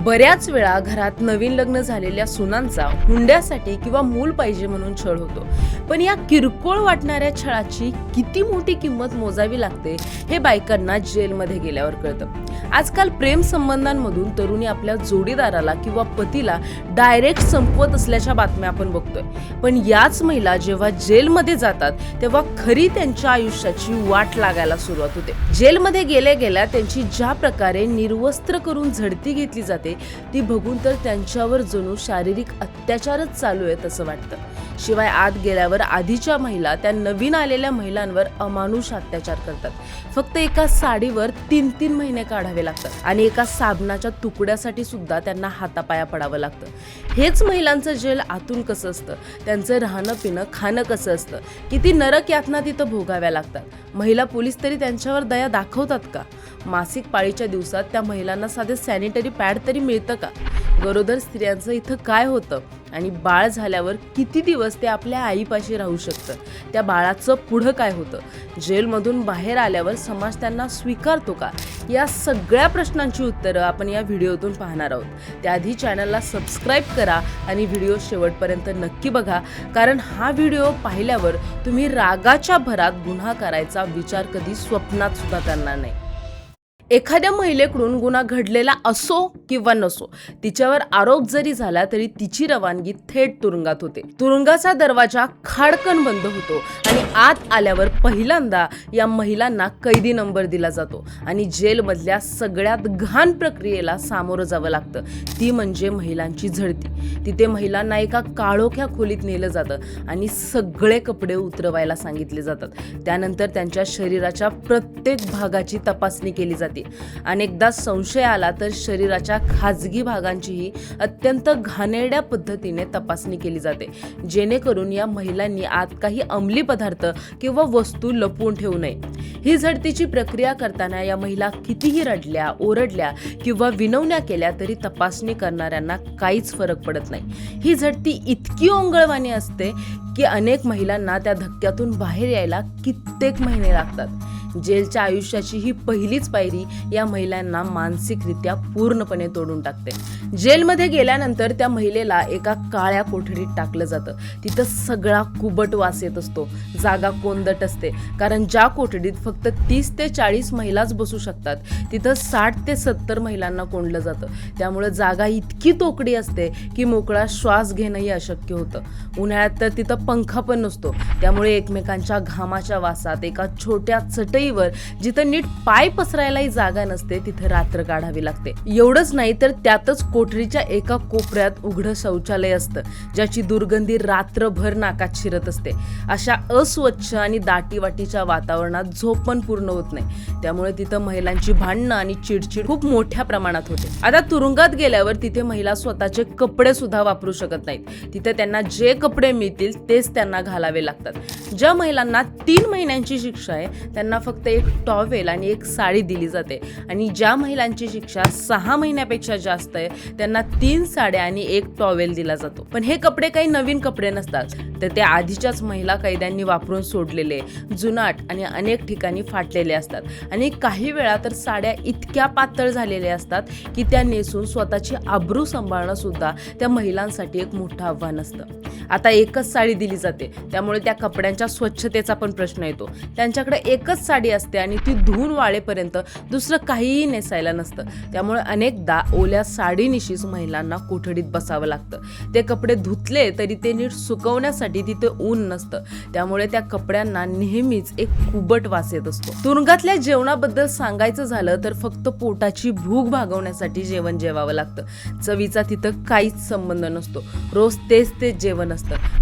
बऱ्याच वेळा घरात नवीन लग्न झालेल्या सुनांचा हुंड्यासाठी किंवा मूल पाहिजे म्हणून छळ होतो. पण या किरकोळ वाटणाऱ्या छळाची किती मोठी किंमत मोजावी लागते हे बायकांना जेलमध्ये गेल्यावर कळतं. आजकाल प्रेम संबंधांमधून तरुणी आपल्या जोडीदाराला किंवा पतीला डायरेक्ट संपवत असल्याच्या बातम्या आपण बघतोय. पण याच महिला जेव्हा जेलमध्ये जातात तेव्हा खरी त्यांच्या आयुष्याची वाट लागायला सुरुवात होते. जेलमध्ये गेल्या गेल्या त्यांची ज्या प्रकारे निर्वस्त्र करून झडती घेतली जाते ती बघून तर त्यांच्यावर जणू शारीरिक अत्याचारच चालू आहेत असं वाटतं. शिवाय आत गेल्यावर आधीच्या महिला त्या नवीन आलेल्या महिलांवर अमानुष अत्याचार करतात. फक्त एका साडीवर 3-3 महिने काढावे लागतात आणि एका साबणाच्या तुकड्यासाठी सुद्धा त्यांना हातापाया पडावं लागतं. हेच महिलांचं जेल आतून कसं असतं, त्यांचं राहणं पिणं खाणं कसं असतं, किती नरक यातना तिथं भोगाव्या लागतात. महिला पोलीस तरी त्यांच्यावर दया दाखवतात का? मासिक पाळीच्या दिवसात त्या महिलांना साधे सॅनिटरी पॅड तरी मिळतं का? गरोदर स्त्रियांचं इथं काय होतं आणि बाळ झाल्यावर किती दिवस ते आपल्या आईपाशी राहू शकतं? त्या बाळाचं पुढं काय होतं? जेलमधून बाहेर आल्यावर समाज त्यांना स्वीकारतो का? या सगळ्या प्रश्नांची उत्तरं आपण या व्हिडिओतून पाहणार आहोत. त्याआधी चॅनलला सबस्क्राईब करा आणि व्हिडिओ शेवटपर्यंत नक्की बघा, कारण हा व्हिडिओ पाहिल्यावर तुम्ही रागाच्या भरात गुन्हा करायचा विचार कधी स्वप्नात सुद्धा करणार नाही. एखाद्या महिलेकडून गुन्हा घडलेला असो किंवा नसो, तिच्यावर आरोप जरी झाला तरी तिची रवानगी थेट तुरुंगात होते. तुरुंगाचा दरवाजा खाडकन बंद होतो आणि आत आल्यावर पहिल्यांदा या महिलांना कैदी नंबर दिला जातो आणि जेलमधल्या सगळ्यात घाण प्रक्रियेला सामोरं जावं लागतं. ती म्हणजे महिलांची झडती. तिथे महिलांना एका काळोख्या खोलीत नेलं जातं आणि सगळे कपडे उतरवायला सांगितले जातात. त्यानंतर त्यांच्या शरीराच्या प्रत्येक भागाची तपासणी केली जाते. अनेकदा संशय आला तर शरीराच्या खाजगी भागांचीही अत्यंत घाणेरड्या पद्धतीने तपासणी केली जाते, जेणेकरून या महिलांनी आत काही अंमली पदार्थ किंवा वस्तू लपवून ठेवू नये. ही झडतीची प्रक्रिया करताना या महिला कितीही रडल्या, ओरडल्या किंवा विनवण्या केल्या तरी तपासणी करणाऱ्यांना काहीच फरक पडत नाही. ही झडती इतकी ओंगळवाणी असते की अनेक महिलांना त्या धक्क्यातून बाहेर यायला कित्येक महिने लागतात. जेलच्या आयुष्याची ही पहिलीच पायरी या महिलांना मानसिकरित्या पूर्णपणे तोडून टाकते. जेलमध्ये गेल्यानंतर त्या महिलेला एका काळ्या कोठडीत टाकलं जातं. तिथं सगळा कुबट वास येत असतो. जागा कोंदट असते, कारण ज्या कोठडीत फक्त 30 ते 40 महिलाच बसू शकतात तिथं 60 ते 70 महिलांना कोंडलं जातं. त्यामुळे जागा इतकी तोकडी असते की मोकळा श्वास घेणंही अशक्य होतं. उन्हाळ्यात तर तिथं पंखा पण नसतो. त्यामुळे एकमेकांच्या घामाच्या वासात एका छोट्या चटईवर जिथं नीट पाय पसरायलाही जागा नसते तिथं रात्र काढावी लागते. एवढंच नाही तर त्यातच कोठडीच्या एका कोपऱ्यात उघडं शौचालय असतं, ज्याची दुर्गंधी रात्रभर नाकात शिरत असते. अशा अस्वच्छ आणि दाटीवाटीच्या वातावरणात झोप पण पूर्ण होत नाही. त्यामुळे तिथं महिलांची भांडणं आणि चिडचिड खूप मोठ्या प्रमाणात होते. आता तुरुंगात गेल्यावर तिथे महिला स्वतःचे कपडे सुद्धा वापरू शकत नाहीत. तिथे त्यांना जे कपडे मिळतील तेच त्यांना घालावे लागतात. ज्या महिलांना 3 महिन्यांची शिक्षा आहे त्यांना फक्त एक टॉवेल आणि एक साडी दिली जाते आणि ज्या महिलांची शिक्षा 6 महिन्यापेक्षा जास्त आहे त्यांना 3 साड्या आणि एक टॉवेल दिला जातो. पण हे कपडे काही नवीन कपडे नसतात, तर ते आधीच्याच महिला कैद्यांनी वापरून सोडलेले, जुनाट आणि अनेक ठिकाणी फाटलेले असतात. आणि काही वेळा तर साड्या इतक्या पातळ झालेल्या असतात की त्या नेसून स्वतःची आबरू सांभाळणं सुद्धा त्या महिलांसाठी एक मोठं आव्हान असतं. आता एकच साडी दिली जाते, त्यामुळे त्या कपड्यांच्या स्वच्छतेचा पण प्रश्न येतो. त्यांच्याकडे एकच साडी असते आणि ती धुवून वाळेपर्यंत दुसरं काहीही नेसायला नसतं. त्यामुळे अनेकदा ओल्या साडीनिशीच महिलांना कोठडीत बसावं लागतं. ते कपडे धुतले तरी ते नीट सुकवण्यासाठी तिथे ऊन नसतं. त्यामुळे त्या कपड्यांना नेहमीच एक कुबट वास येत असतो. तुरुंगातल्या जेवणाबद्दल सांगायचं झालं तर फक्त पोटाची भूक भागवण्यासाठी जेवण जेवावं लागतं. चवीचा तिथं काहीच संबंध नसतो. रोज तेच जेवण असतं.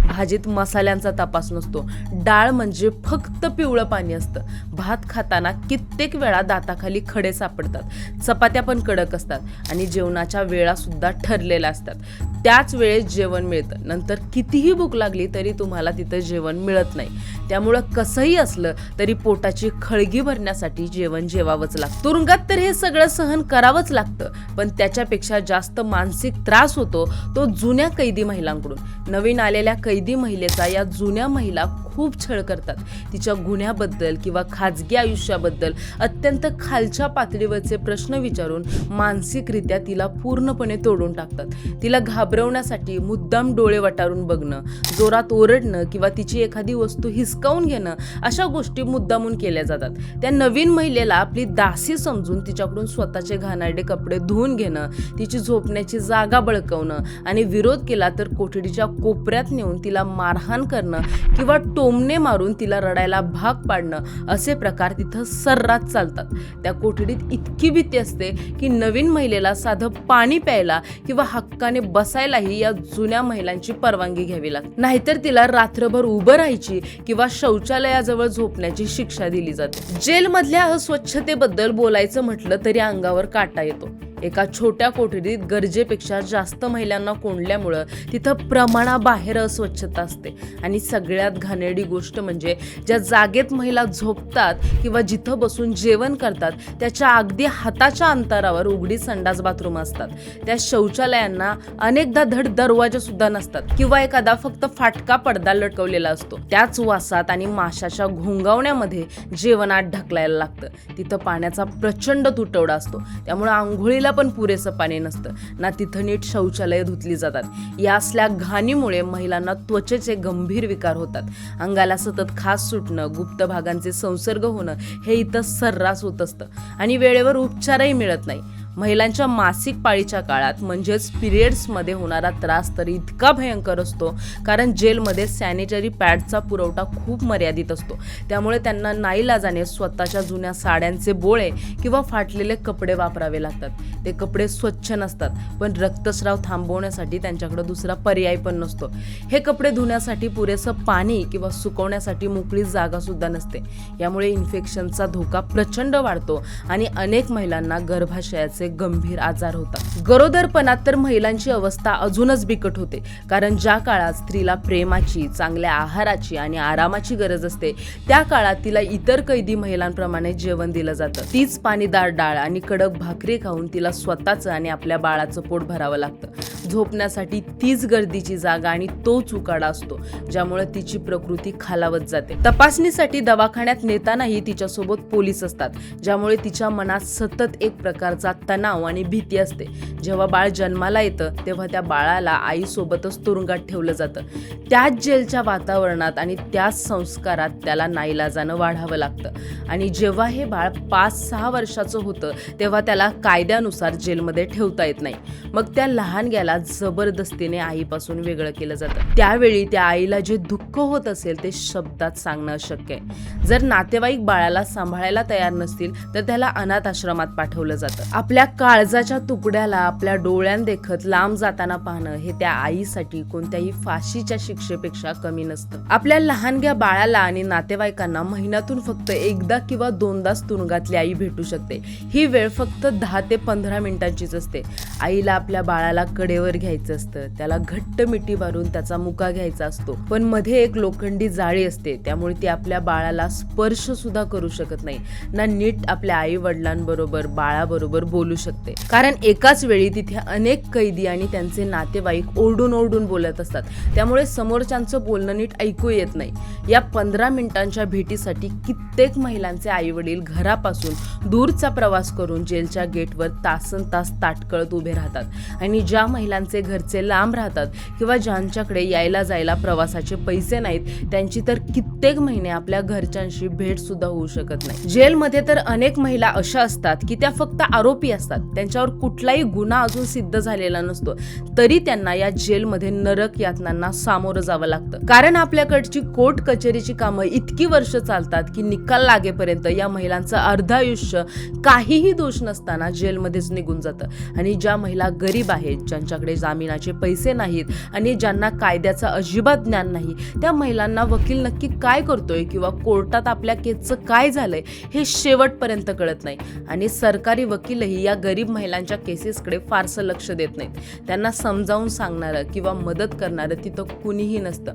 भाजीत मसाल्यांचा तपास नसतो. डाळ म्हणजे फक्त पिवळं पाणी असतं. भात खाताना कित्येक वेळा दाताखाली खडे सापडतात. चपात्या पण कडक असतात आणि जेवणाच्या वेळा सुद्धा ठरलेल्या असतात. त्याच वेळेस जेवण मिळतं. नंतर कितीही भूक लागली तरी तुम्हाला तिथं जेवण मिळत नाही. त्यामुळं कसंही असलं तरी पोटाची खळगी भरण्यासाठी जेवण जेवावंच लागतं. तुरुंगात तर हे सगळं सहन करावंच लागतं, पण त्याच्यापेक्षा जास्त मानसिक त्रास होतो तो जुन्या कैदी महिलांकडून. नवीन आलेल्या कैदी महिलेचा या जुन्या महिला खूप छळ करतात. तिच्या गुन्ह्याबद्दल किंवा खाजगी आयुष्याबद्दल अत्यंत खालच्या पातळीवरचे प्रश्न विचारून मानसिकरित्या तिला पूर्णपणे तोडून टाकतात. तिला घाबरवण्यासाठी मुद्दाम डोळे वटारून बघणं, जोरात ओरडणं किंवा तिची एखादी वस्तू हिसकावून घेणं अशा गोष्टी मुद्दामून केल्या जातात. त्या नवीन महिलेला आपली दासी समजून तिच्याकडून स्वतःचे घाणेरडे कपडे धुवून घेणं, तिची झोपण्याची जागा बळकवणं आणि विरोध केला तर कोठडीच्या कोपऱ्यात नेऊन तिला मारहाण करणं किंवा टोमणे मारून तिला रडायला भाग पाडणं असे प्रकार तिथं सर्रास चालतात. त्या कोठडीत इतकी भीती असते की नवीन महिलेला साधं पाणी प्यायला किंवा हक्काने बसायलाही या जुन्या महिलांची परवानगी घ्यावी लागते. नाहीतर तिला रात्रभर उभं राहायची किंवा शौचालयाजवळ झोपण्याची शिक्षा दिली जाते. जेलमधल्या अस्वच्छतेबद्दल बोलायचं म्हटलं तरी अंगावर काटा येतो. एका छोट्या कोठडीत गरजेपेक्षा जास्त महिलांना कोंडल्यामुळं तिथं प्रमाणाबाहेर अस्वच्छता असते. आणि सगळ्यात घाणेरडी गोष्ट म्हणजे ज्या जागेत महिला झोपतात किंवा जिथं बसून जेवण करतात त्याच्या अगदी हाताच्या अंतरावर उघडी संडास बाथरूम असतात. त्या शौचालयांना अनेकदा धड दरवाजे सुद्धा नसतात किंवा एखादा फक्त फाटका पडदा लटकवलेला असतो. त्याच वासात आणि माशाच्या घोंगावण्यामध्ये जेवणात ढकलायला लागतं. तिथं पाण्याचा प्रचंड तुटवडा असतो. त्यामुळे आंघोळीला पण पुरेसं पाणी नसतं ना तिथं नीट शौचालय धुतली जातात. या असल्या घाणीमुळे महिलांना त्वचेचे गंभीर विकार होतात. अंगाला सतत खास सुटणं, गुप्त भागांचे संसर्ग होणं हे इथं सर्रास होत असतं आणि वेळेवर उपचारही मिळत नाही. महिलांच्या मासिक पाळीच्या काळात म्हणजेच पिरियड्समध्ये होणारा त्रास तर इतका भयंकर असतो कारण जेलमध्ये सॅनिटरी पॅडचा पुरवठा खूप मर्यादित असतो. त्यामुळे त्यांना नाईलाजाने स्वतःच्या जुन्या साड्यांचे बोळे किंवा फाटलेले कपडे वापरावे लागतात. ते कपडे स्वच्छ नसतात पण रक्तस्राव थांबवण्यासाठी त्यांच्याकडे दुसरा पर्याय पण नसतो. हे कपडे धुण्यासाठी पुरेसं पाणी किंवा सुकवण्यासाठी मोकळी जागा सुद्धा नसते. यामुळे इन्फेक्शनचा धोका प्रचंड वाढतो आणि अनेक महिलांना गर्भाशयाचे गंभीर आजार होतात. गरोदरपणात तर महिलांची अवस्था अजूनच बिकट होते कारण ज्या काळात स्त्रीला प्रेमाची, चांगल्या आहाराची आणि आरामाची गरज असते त्या काळात तिला इतर कैदी महिलांप्रमाणे जेवण दिलं जातं. तीच पाणीदार डाळ आणि कडक भाकरी खाऊन तिला स्वतःचं आणि आपल्या बाळाचं पोट भरावं लागतं. झोपण्यासाठी तीच गर्दीची जागा आणि तोच उकाडा असतो ज्यामुळे तिची प्रकृती खालावत जाते. तपासणीसाठी दवाखान्यात नेतानाही तिच्यासोबत पोलीस असतात ज्यामुळे तिच्या मनात सतत एक प्रकारचा तणाव आणि भीती असते. जेव्हा बाळ जन्माला येतं तेव्हा त्या बाळाला आईसोबतच तुरुंगात ठेवलं जातं. त्याच जेलच्या वातावरणात आणि त्याच संस्कारात त्याला नाईलाजानं वाढावं लागतं आणि जेव्हा हे बाळ 5-6 वर्षाचं होतं तेव्हा त्याला कायद्यानुसार जेलमध्ये ठेवता येत नाही. मग त्या लहानग्याला जबरदस्तीने आईपासून वेगळं केलं जातं. त्यावेळी त्या आईला जे दुःख होत असेल ते शब्दात सांगणं अशक्य आहे. जर नातेवाईक बाळाला सांभाळायला तयार नसतील तर त्याला अनाथ आश्रमात पाठवलं जातं. आपल्या काळजाच्या तुकड्याला आपल्या डोळ्यांदेखत लांब जाताना पाहणं हे त्या आईसाठी कोणत्याही फाशीच्या शिक्षेपेक्षा कमी नसतं. आपल्या लहानग्या बाळाला आणि नातेवाईकांना महिन्यातून फक्त एकदा किंवा दोनदाच तुरुंगातली आई भेटू शकते. ही वेळ फक्त 10 ते 15 मिनिटांचीच असते. आईला आपल्या बाळाला कडेवर घ्यायचं असतं, त्याला घट्ट मिठी मारून त्याचा मुका घ्यायचा असतो. पण मध्ये एक लोखंडी जाळी असते त्यामुळे ती आपल्या बाळाला स्पर्श सुद्धा करू शकत नाही ना नीट आपल्या आई वडिलांबरोबर बाळाबरोबर बोलू शकते. कारण एकाच वेळी तिथे अनेक कैदी आणि त्यांचे नातेवाईक ओरडून ओरडून बोलत असतात. त्यामुळे समोरच्यांचं बोलणं नीट ऐकू येत नाही. या 15 मिनिटांच्या भेटीसाठी कित्येक महिलांचे आई वडील घरापासून दूरचा प्रवास करून जेलच्या गेटवर तासनतास ताटकळत उभे राहतात आणि ज्या महिलांचे घरचे लांब राहतात किंवा ज्यांच्याकडे यायला जायला प्रवासाचे पैसे नाहीत त्यांची तर कित्येक महिने आपल्या घरच्यांशी भेट सुद्धा होऊ शकत नाही. जेलमध्ये तर अनेक महिला अशा असतात की त्या फक्त आरोपी असतात. त्यांच्यावर कुठलाही गुन्हा अजून सिद्ध झालेला नसतो तरी त्यांना या जेलमध्ये नरक यातनांना सामोरं जावं लागतं. कारण आपल्याकडची कोर्ट कचेरीची कामं इतकी वर्ष चालतात की निकाल लागेपर्यंत या महिलांचं अर्ध आयुष्य काहीही दोष नसताना जेलमध्येच निघून जातं. आणि ज्या महिला गरीब आहेत, ज्यांच्याकडे जामिनाचे पैसे नाहीत आणि ज्यांना कायद्याचं अजिबात ज्ञान नाही त्या महिलांना वकील नक्की काय करतोय किंवा कोर्टात आपल्या केसचं काय झालंय हे शेवटपर्यंत कळत नाही. आणि सरकारी वकीलही या गरीब महिलांच्या केसेसकडे फारसं लक्ष देत नाहीत. त्यांना समजावून सांगणारं किंवा मदत करणारं तिथं कुणीही नसतं.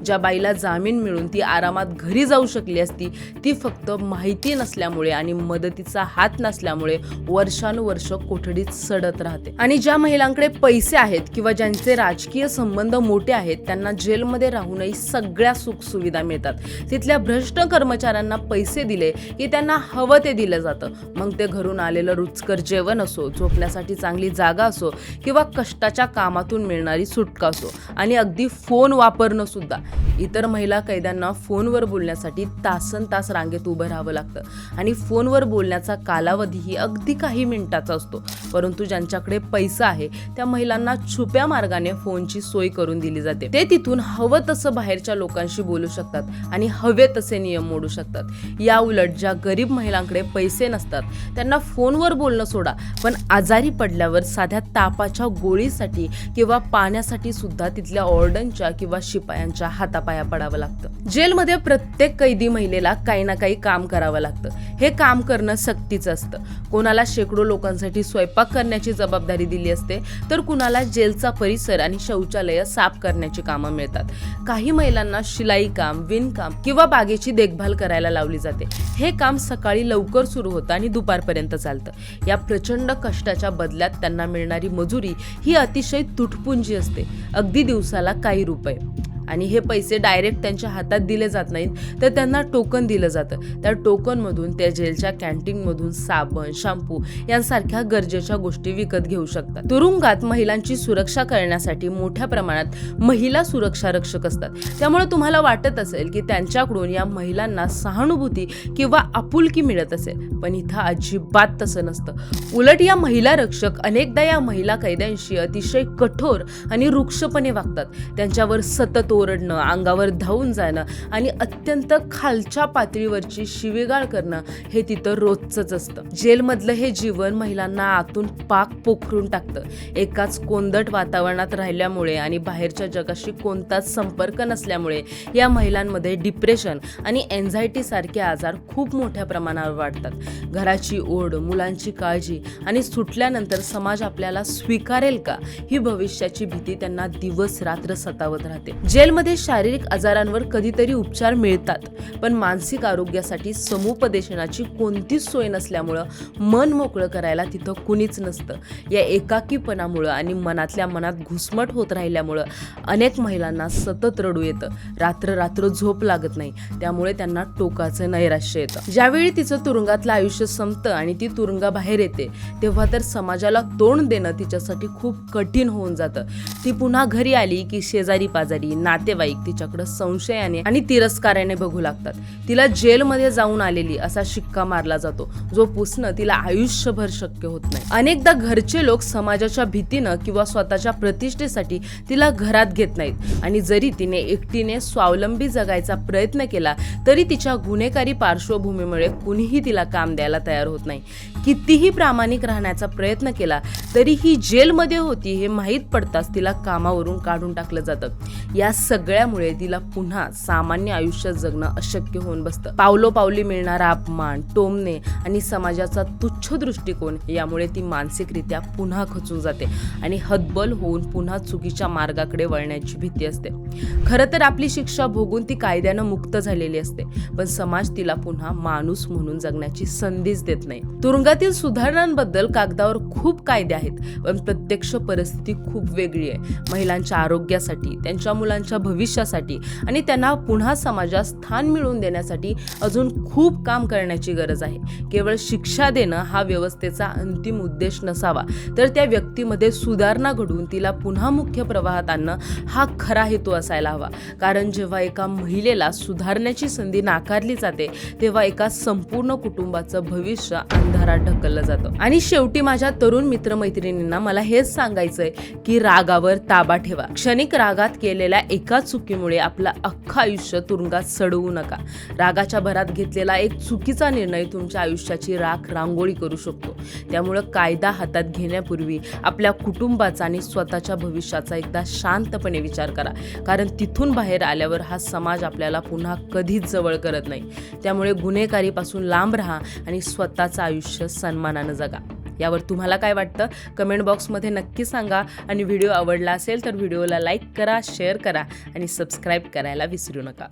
ज्या बाईला जामीन मिळून ती आरामात घरी जाऊ शकली असती ती फक्त माहिती नसल्यामुळे आणि मदतीचा हात नसल्यामुळे वर्षानुवर्ष कोठडीत सडत राहते. आणि ज्या महिलांकडे पैसे पैसे आहेत किंवा ज्यांचे राजकीय संबंध मोठे आहेत त्यांना जेलमध्ये राहूनही सगळ्या सुखसुविधा मिळतात. तिथल्या भ्रष्ट कर्मचाऱ्यांना पैसे दिले की त्यांना हवं ते दिलं जातं. मग ते घरून आलेलं रुचकर जेवण असो, झोपण्यासाठी चांगली जागा असो किंवा कष्टाच्या कामातून मिळणारी सुटका असो, आणि अगदी फोन वापरणं सुद्धा. इतर महिला कैद्यांना फोनवर बोलण्यासाठी तासनतास रांगेत उभं राहावं लागतं आणि फोनवर बोलण्याचा कालावधीही अगदी काही मिनिटाचा असतो. परंतु ज्यांच्याकडे पैसा आहे त्या महिलांना छुप्या मार्गाने फोनची सोय करून दिली जाते. ते तिथून हवं तसं बाहेरच्या लोकांशी बोलू शकतात आणि हवे तसे नियम मोडू शकतात. या उलट ज्या गरीब महिलांकडे पैसे नसतात त्यांना फोनवर बोलणं सोडा, पण आजारी पडल्यावर साध्या तापाच्या गोळीसाठी किंवा पाण्यासाठी सुद्धा तिथल्या ऑर्डनच्या किंवा शिपायांच्या हातापाया पडावं लागतं. जेलमध्ये प्रत्येक कैदी महिलेला काही ना काही काम करावं लागतं. हे काम करणं सक्तीचं असतं. कोणाला शेकडो लोकांसाठी स्वयंपाक करण्याची जबाबदारी दिली असते, तर कुणाला जेलचा परिसर आणि शौचालय साफ करण्याची कामं मिळतात. काही महिलांना शिलाई काम, विणकाम किंवा बागेची देखभाल करायला लावली जाते. हे काम सकाळी लवकर सुरू होतं आणि दुपारपर्यंत चालतं. या प्रचंड कष्टाच्या बदल्यात त्यांना मिळणारी मजुरी ही अतिशय तुटपुंजी असते, अगदी दिवसाला काही रुपये. आणि हे पैसे डायरेक्ट त्यांच्या हातात दिले जात नाहीत, तर त्यांना टोकन दिलं जातं. त्या टोकनमधून त्या जेलच्या कॅन्टीनमधून साबण, शॅम्पू यांसारख्या गरजेच्या गोष्टी विकत घेऊ शकतात. तुरुंगात महिलांची सुरक्षा करण्यासाठी मोठ्या प्रमाणात महिला सुरक्षा रक्षक असतात. त्यामुळे तुम्हाला वाटत असेल की त्यांच्याकडून या महिलांना सहानुभूती किंवा आपुलकी मिळत असेल, पण इथं अजिबात तसं नसतं. उलट या महिला रक्षक अनेकदा या महिला कैद्यांशी अतिशय कठोर आणि रुक्षपणे वागतात. त्यांच्यावर सतत ओरडणं, अंगावर धावून जाणं आणि अत्यंत खालच्या पातळीवरची शिवीगाळ करणं हे तिथं रोजच असतं. जेलमधलं हे जीवन महिलांना आतून पाक पोखरून टाकतं. एकाच कोंदट वातावरणात राहिल्यामुळे आणि बाहेरच्या जगाशी कोणताच संपर्क नसल्यामुळे या महिलांमध्ये डिप्रेशन आणि एन्झायटी सारखे आजार खूप मोठ्या प्रमाणावर वाढतात. घराची ओढ, मुलांची काळजी आणि सुटल्यानंतर समाज आपल्याला स्वीकारेल का ही भविष्याची भीती त्यांना दिवस रात्र सतावत राहते. जेलमध्ये शारीरिक आजारांवर कधीतरी उपचार मिळतात, पण मानसिक आरोग्यासाठी समुपदेशनाची कोणतीच सोय नसल्यामुळं मन मोकळं करायला तिथं कुणीच नसतं. या एकाकीपणामुळं आणि मनातल्या मनात घुसमट होत राहिल्यामुळं अनेक महिलांना सतत रडू येतं. रात्र झोप लागत नाही, त्यामुळे त्यांना टोकाचं नैराश्य येतं. ज्यावेळी तिचं तुरुंगातलं आयुष्य संपतं आणि ती तुरुंगाबाहेर येते, तेव्हा तर समाजाला तोंड देणं तिच्यासाठी खूप कठीण होऊन जातं. ती पुन्हा घरी आली की शेजारी पाजारी, नातेवाईक तिच्याकडे संशयाने आणि तिरस्काराने बघू लागतात. तिला जेलमध्ये जाऊन आलेली असा शिक्का मारला जातो, जो पुसणं तिला आयुष्यभर शक्य होत नाही. अनेकदा घरचे लोक समाजाच्या भीतीनं किंवा स्वतःच्या प्रतिष्ठेसाठी तिला घरात घेत नाहीत आणि जरी तिने एकटीने स्वावलंबी जगायचा प्रयत्न केला तरी तिच्या गुन्हेगारी पार्श्वभूमीमुळे कुणीही तिला काम द्यायला तयार होत नाही. कितीही प्रामाणिक राहण्याचा प्रयत्न केला तरी ही जेलमध्ये होती हे माहीत पडताच तिला कामावरून काढून टाकलं जातं. या सगळ्यामुळे तिला पुन्हा सामान्य आयुष्य जगणं अशक्य होऊन बसतं. पावलोपावली मिळणारा अपमान, टोमणे आणि समाजाचा तुच्छ दृष्टिकोन यामुळे ती मानसिकरित्या पुन्हा खचून जाते आणि हतबल होऊन पुन्हा चुकीच्या मार्गाकडे वळण्याची भीती असते. खरं तर आपली शिक्षा भोगून ती कायद्यानं मुक्त झालेली असते, पण समाज तिला पुन्हा माणूस म्हणून जगण्याची संधीच देत नाही. तुरुंगातील सुधारणांबद्दल कागदावर खूप कायदे आहेत, पण प्रत्यक्ष परिस्थिती खूप वेगळी आहे. महिलांच्या आरोग्यासाठी, त्यांच्या मुलांच्या भविष्यासाठी आणि त्यांना पुन्हा समाजात स्थान मिळवून देण्यासाठी अजून खूप काम करण्याची गरज आहे. केवळ शिक्षा देणं हा व्यवस्थेचा अंतिम उद्देश नसावा, तर त्या व्यक्तीमध्ये सुधारणा घडवून तिला पुन्हा मुख्य प्रवाहात आणणं हा खरा हेतू असायला हवा. कारण जेव्हा एका महिलेला सुधारण्याची संधी नाकारली जाते, तेव्हा एका संपूर्ण कुटुंबाचं भविष्य अंधारात ढकललं जातं. आणि शेवटी माझ्या तरुण मित्रमैत्रिणींना मला हेच सांगायचंय की रागावर ताबा ठेवा. क्षणिक रागात केलेल्या एका चुकीमुळे आपलं अख्खं आयुष्य तुरुंगात सडवू नका. रागाच्या भरात घेतलेला एक चुकीचा निर्णय तुमच्या आयुष्याची राख रांगोळी करू शकतो. त्यामुळे कायदा हातात घेण्यापूर्वी आपल्या कुटुंबाचा आणि स्वतःच्या भविष्याचा एकदा शांतपणे विचार करा, कारण तिथून बाहेर आल्यावर हा समाज आपल्याला पुन्हा कधीच जवळ करत नाही. त्यामुळे गुन्हेगारीपासून लांब राहा आणि स्वतःचं आयुष्य सन्मानानं जगा. यावर तुम्हाला काय वाटतं कमेंट बॉक्समध्ये नक्की सांगा आणि व्हिडिओ आवडला असेल तर व्हिडिओला लाईक करा, शेअर करा आणि सबस्क्राईब करायला विसरू नका.